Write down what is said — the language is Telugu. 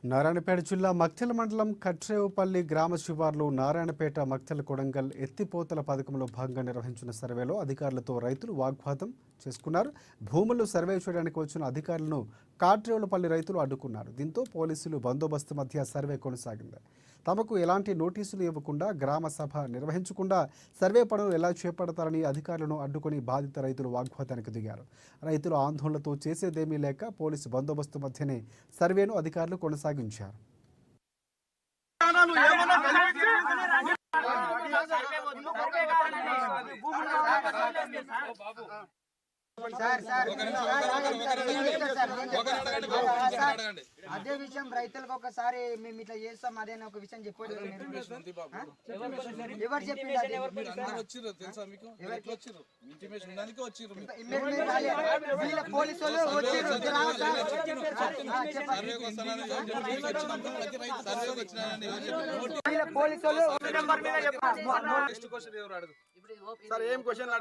నారాయణపేట జిల్లా మక్తెల మండలం కట్రేవుపల్లి గ్రామ శివార్లు నారాయణపేట మక్తెల కొడంగల్ ఎత్తిపోతల పథకంలో భాగంగా నిర్వహించిన సర్వేలో అధికారులతో రైతులు వాగ్వాదం చేసుకున్నారు. భూములు సర్వే చేయడానికి వచ్చిన అధికారులను కాట్రేవులపల్లి రైతులు అడ్డుకున్నారు. దీంతో పోలీసులు బందోబస్తు మధ్య సర్వే కొనసాగింది. తమకు ఎలాంటి నోటీసులు ఇవ్వకుండా గ్రామ సభ నిర్వహించకుండా సర్వే పనులు ఎలా చేపడతారని అధికారులను అడ్డుకొని బాధిత రైతులు వాగ్వాదానికి దిగారు. రైతులు ఆందోళనతో చేసేదేమీ లేక పోలీసు బందోబస్తు మధ్యనే సర్వేను అధికారులు కొనసాగించారు. అదే విషయం రైతులకు ఒకసారి మేము ఇట్లా చేస్తాం అదే ఒక విషయం చెప్పండి. ఎవరు చెప్పింది? పోలీసు సార్ ఏం క్వశ్చన్